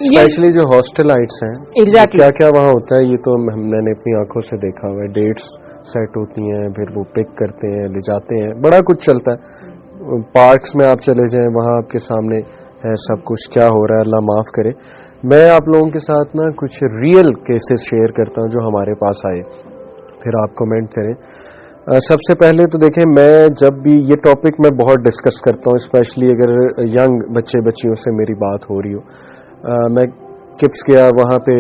Especially جو ہاسٹلائٹس ہیں exactly. کیا کیا وہاں ہوتا ہے یہ تو میں نے اپنی آنکھوں سے دیکھا ہوا ہے. ڈیٹس سیٹ ہوتی ہیں, پھر وہ پک کرتے ہیں, لے جاتے ہیں, بڑا کچھ چلتا ہے. پارکس میں آپ چلے جائیں, وہاں آپ کے سامنے ہے سب کچھ کیا ہو رہا ہے, اللہ معاف کرے. میں آپ لوگوں کے ساتھ نا کچھ ریئل کیسز شیئر کرتا ہوں جو ہمارے پاس آئے, پھر آپ کمنٹ کریں. سب سے پہلے تو دیکھیں, میں جب بھی یہ ٹاپک میں بہت ڈسکس کرتا ہوں, اسپیشلی اگر ینگ بچیوں سے میری بات ہو رہی ہو. میں کپس گیا, وہاں پہ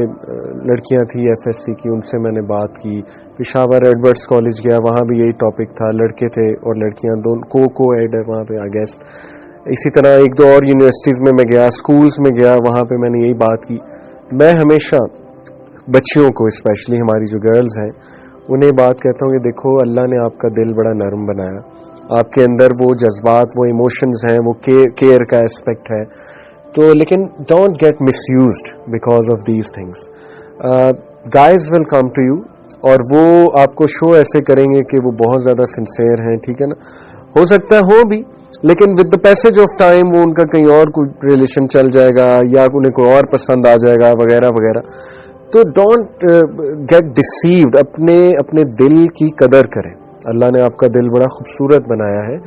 لڑکیاں تھیں FSC کی, ان سے میں نے بات کی. پشاور ایڈورڈس کالج گیا, وہاں بھی یہی ٹاپک تھا, لڑکے تھے اور لڑکیاں دونوں کو ایڈ ہے وہاں پہ, آئی گیس. اسی طرح ایک دو اور یونیورسٹیز میں گیا, اسکولز میں گیا, وہاں پہ میں نے یہی بات کی. میں ہمیشہ بچیوں کو, اسپیشلی ہماری جو گرلز ہیں, انہیں بات کہتا ہوں کہ دیکھو اللہ نے آپ کا دل بڑا نرم بنایا, آپ کے اندر وہ جذبات, وہ ایموشنز ہیں, وہ کیئر کا اسپیکٹ ہے, تو لیکن don't get misused because of these things. Guys will come to you اور وہ آپ کو شو ایسے کریں گے کہ وہ بہت زیادہ سنسیئر ہیں, ٹھیک ہے نا, ہو سکتا ہے ہو بھی, لیکن with the passage of time وہ ان کا کہیں اور کوئی ریلیشن چل جائے گا یا انہیں کوئی اور پسند آ جائے گا وغیرہ وغیرہ. تو ڈونٹ گیٹ ڈسیوڈ, اپنے دل کی قدر کریں. اللہ نے آپ کا دل بڑا خوبصورت بنایا ہے,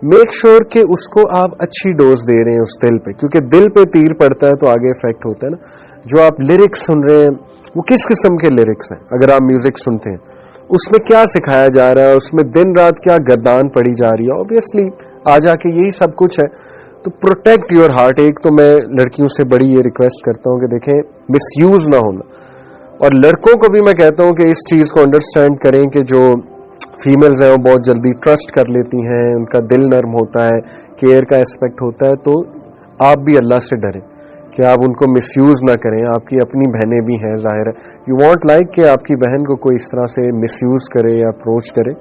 میک شیور کہ اس کو آپ اچھی ڈوز دے رہے ہیں اس دل پہ, کیونکہ دل پہ تیر پڑتا ہے تو آگے افیکٹ ہوتا ہے نا. جو آپ لیرکس سن رہے ہیں وہ کس قسم کے لیرکس ہیں, اگر آپ میوزک سنتے ہیں اس میں کیا سکھایا جا رہا ہے, اس میں دن رات کیا گردان پڑی جا رہی ہے, اوبیسلی آ جا کے یہی سب کچھ ہے. تو پروٹیکٹ یور ہارٹ. ایک تو میں لڑکیوں سے بڑی یہ ریکویسٹ کرتا ہوں کہ دیکھیں مس یوز نہ ہونا, اور لڑکوں کو بھی میں کہتا ہوں کہ اس چیز کو انڈرسٹینڈ کریں کہ جو فیمیلز ہیں وہ بہت جلدی ٹرسٹ کر لیتی ہیں, ان کا دل نرم ہوتا ہے, کیئر کا اسپیکٹ ہوتا ہے, تو آپ بھی اللہ سے ڈریں کہ آپ ان کو مس یوز نہ کریں. آپ کی اپنی بہنیں بھی ہیں, ظاہر ہے یو وانٹ لائک کہ آپ کی بہن کو کوئی اس طرح سے مس یوز کرے یا اپروچ کرے.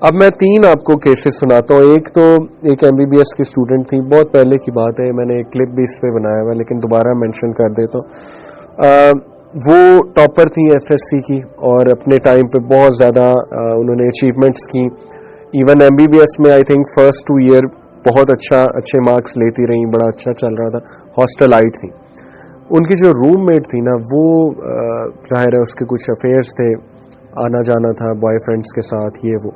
اب میں 3 آپ کو کیسز سناتا ہوں. ایک تو ایک MBBS کی اسٹوڈنٹ تھی, بہت پہلے کی بات ہے, میں نے ایک کلپ بھی اس پہ بنایا ہوا لیکن دوبارہ مینشن کر دیتا ہوں. وہ ٹاپر تھیں FSC کی اور اپنے ٹائم پہ بہت زیادہ انہوں نے اچیومنٹس کی. ایون MBBS میں آئی تھنک فرسٹ 2 ایئر بہت اچھے مارکس لیتی رہیں, بڑا اچھا چل رہا تھا. ہاسٹل آئی تھی. ان کی جو روم میٹ تھی نا, وہ ظاہر ہے اس کے کچھ افیئرس تھے, آنا جانا تھا بوائے فرینڈس کے ساتھ, یہ وہ.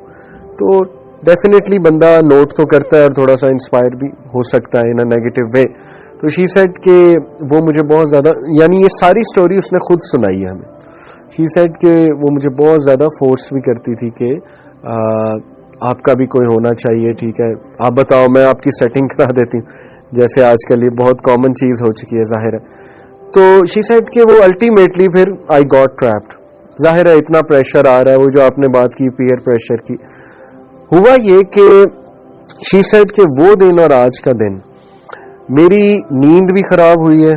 تو ڈیفینیٹلی بندہ نوٹ تو کرتا ہے اور تھوڑا سا انسپائر بھی ہو سکتا ہے ان اے نیگیٹو وے. تو شی سیڈ کہ وہ مجھے بہت زیادہ, یعنی یہ ساری سٹوری اس نے خود سنائی ہے ہمیں. شی سیڈ کہ وہ مجھے بہت زیادہ فورس بھی کرتی تھی کہ آپ کا بھی کوئی ہونا چاہیے, ٹھیک ہے آپ بتاؤ, میں آپ کی سیٹنگ کرا دیتی ہوں, جیسے آج کل یہ بہت کامن چیز ہو چکی ہے ظاہر ہے. تو شی سیڈ کہ وہ الٹیمیٹلی پھر آئی گاٹ ٹریپڈ. ظاہر ہے اتنا پریشر آ رہا ہے, وہ جو آپ نے بات کی پیئر پریشر کی. ہوا یہ کہ شی سیڈ کہ وہ دن اور آج کا دن میری نیند بھی خراب ہوئی ہے,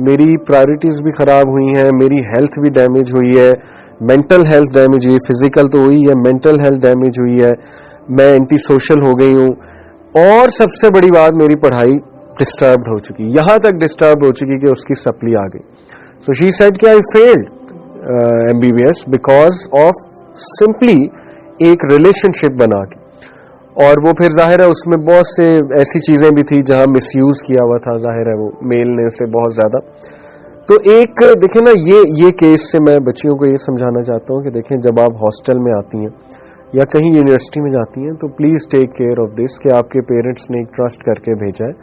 میری پرائرٹیز بھی خراب ہوئی ہیں, میری ہیلتھ بھی ڈیمیج ہوئی ہے, مینٹل ہیلتھ ڈیمیج ہوئی, فزیکل تو ہوئی ہے, مینٹل ہیلتھ ڈیمیج ہوئی ہے, میں اینٹی سوشل ہو گئی ہوں, اور سب سے بڑی بات میری پڑھائی ڈسٹربڈ ہو چکی, یہاں تک ڈسٹرب ہو چکی کہ اس کی سپلی آ گئی. سو شی سیڈ کہ I failed MBBS because of simply ایک ریلیشن شپ بنا کے. اور وہ پھر ظاہر ہے اس میں بہت سے ایسی چیزیں بھی تھی جہاں مس یوز کیا ہوا تھا, ظاہر ہے وہ میل نے اسے بہت زیادہ. تو ایک دیکھیں نا, یہ کیس سے میں بچیوں کو یہ سمجھانا چاہتا ہوں کہ دیکھیں جب آپ ہاسٹل میں آتی ہیں یا کہیں یونیورسٹی میں جاتی ہیں تو please take care of this کہ آپ کے پیرنٹس نے ایک ٹرسٹ کر کے بھیجا ہے,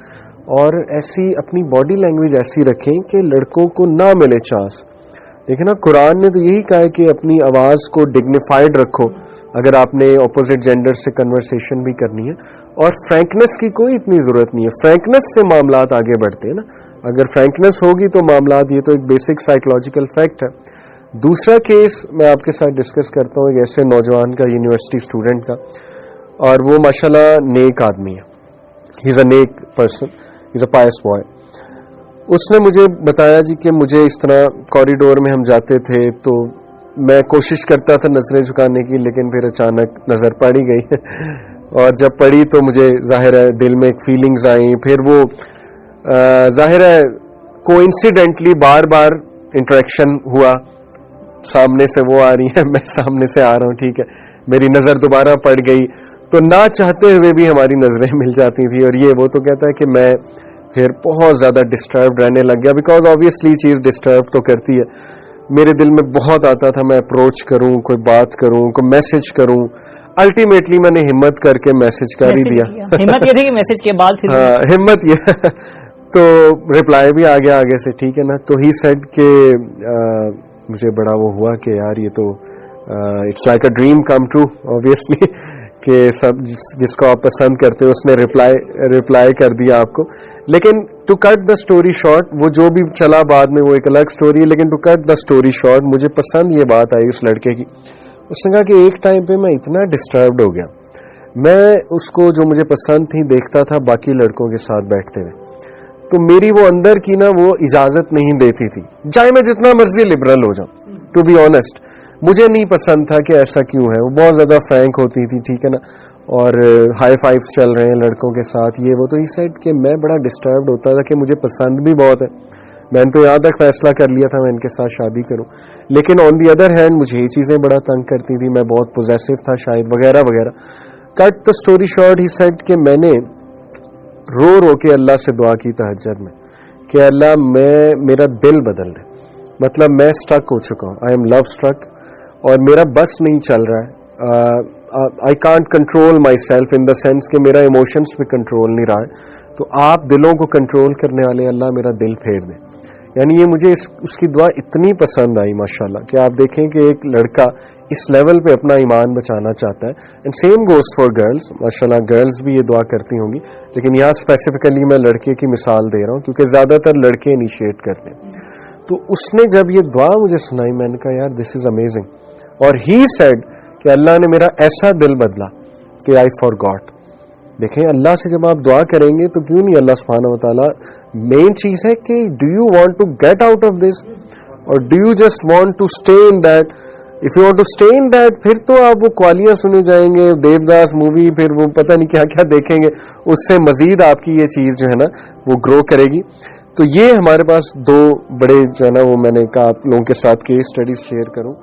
اور ایسی اپنی باڈی لینگویج ایسی رکھیں کہ لڑکوں کو نہ ملے چانس. دیکھیں نا, قرآن نے تو یہی کہا ہے کہ اپنی آواز کو ڈگنیفائڈ رکھو اگر آپ نے اپوزٹ جینڈر سے کنورسیشن بھی کرنی ہے, اور فرینکنس کی کوئی اتنی ضرورت نہیں ہے. فرینکنس سے معاملات آگے بڑھتے ہیں نا, اگر فرینکنس ہوگی تو معاملات, یہ تو ایک بیسک سائیکولوجیکل فیکٹ ہے. دوسرا کیس میں آپ کے ساتھ ڈسکس کرتا ہوں, ایک ایسے نوجوان کا, یونیورسٹی اسٹوڈنٹ کا, اور وہ ماشاءاللہ نیک آدمی ہے, ہی از اے نیک پرسن, ہی از اے پائس بوائے. اس نے مجھے بتایا جی کہ مجھے اس طرح کوریڈور میں ہم جاتے تھے تو میں کوشش کرتا تھا نظریں جھکانے کی, لیکن پھر اچانک نظر پڑ ہی گئی اور جب پڑی تو مجھے ظاہر ہے دل میں ایک فیلنگز آئیں. پھر وہ ظاہر ہے کوئنسیڈنٹلی بار بار انٹریکشن ہوا, سامنے سے وہ آ رہی ہے, میں سامنے سے آ رہا ہوں, ٹھیک ہے, میری نظر دوبارہ پڑ گئی, تو نہ چاہتے ہوئے بھی ہماری نظریں مل جاتی تھی. اور یہ وہ تو کہتا ہے کہ میں پھر بہت زیادہ ڈسٹربڈ رہنے لگ گیا, بیکاز آبویسلی چیز ڈسٹرب تو کرتی ہے. میرے دل میں بہت آتا تھا میں اپروچ کروں, کوئی بات کروں, کوئی میسج کروں. الٹیمیٹلی میں نے ہمت کر کے میسج کر ہی دیا. ہمت یہ تھی کہ میسج کے بعد پھر ہاں ہمت یہ تو ریپلائی بھی آ گیا آگے سے, ٹھیک ہے نا. تو ہی سیڈ کہ مجھے بڑا وہ ہوا کہ یار یہ تو it's like a dream come true obviously, کہ سب جس کو آپ پسند کرتے ہو اس نے ریپلائی کر دیا آپ کو. لیکن to cut the story short, وہ جو بھی چلا بعد میں وہ ایک الگ اسٹوری ہے, لیکن to cut the story short مجھے پسند یہ بات آئی اس لڑکے کی. اس نے کہا کہ ایک ٹائم پہ میں اتنا ڈسٹربڈ ہو گیا, میں اس کو جو مجھے پسند تھی دیکھتا تھا باقی لڑکوں کے ساتھ بیٹھتے ہوئے, تو میری وہ اندر کی نا وہ اجازت نہیں دیتی تھی, چاہے میں جتنا مرضی لبرل ہو جاؤں. ٹو بی آنیسٹ مجھے نہیں پسند تھا کہ ایسا کیوں ہے. وہ بہت زیادہ فرینک ہوتی تھی, ٹھیک ہے نا, اور ہائی فائیو چل رہے ہیں لڑکوں کے ساتھ یہ وہ. تو ہی سیڈ کہ میں بڑا ڈسٹربڈ ہوتا تھا کہ مجھے پسند بھی بہت ہے, میں نے تو یہاں تک فیصلہ کر لیا تھا میں ان کے ساتھ شادی کروں, لیکن آن دی ادر ہینڈ مجھے یہ چیزیں بڑا تنگ کرتی تھی, میں بہت پوزیسو تھا شاید وغیرہ وغیرہ. Cut the story short, he said کہ میں نے رو رو کے اللہ سے دعا کی تہجد میں کہ اللہ میرا دل بدل دے. مطلب میں اسٹرک ہو چکا ہوں, آئی ایم لو اسٹرک, اور میرا بس نہیں چل رہا ہے. I can't control my self in the sense کہ میرا ایموشنس پہ کنٹرول نہیں رہا ہے. تو آپ دلوں کو کنٹرول کرنے والے اللہ میرا دل پھیر دیں. یعنی یہ مجھے اس کی دعا اتنی پسند آئی ماشاءاللہ, کہ آپ دیکھیں کہ ایک لڑکا اس لیول پہ اپنا ایمان بچانا چاہتا ہے. And same goes for girls, ماشاءاللہ گرلز بھی یہ دعا کرتی ہوں گی, لیکن یہاں اسپیسیفکلی میں لڑکے کی مثال دے رہا ہوں کیونکہ زیادہ تر لڑکے انیشیٹ کرتے ہیں. تو اس نے جب یہ دعا مجھے سنائی میں نے کہا یار دس از امیزنگ. اور ہی سیڈ کہ اللہ نے میرا ایسا دل بدلا کہ آئی فار گاٹ. دیکھیں اللہ سے جب آپ دعا کریں گے تو کیوں نہیں اللہ سبحانہ و تعالیٰ, مین چیز ہے کہ do you want to get out of this اور do you just want to stay in that. If you want to stay in that پھر تو آپ وہ قوالیاں سنے جائیں گے, دیوداس مووی, پھر وہ پتہ نہیں کیا کیا دیکھیں گے, اس سے مزید آپ کی یہ چیز جو ہے نا وہ گرو کرے گی. تو یہ ہمارے پاس دو بڑے جو ہے نا وہ میں نے کہا آپ لوگوں کے ساتھ کیس اسٹڈیز شیئر کروں.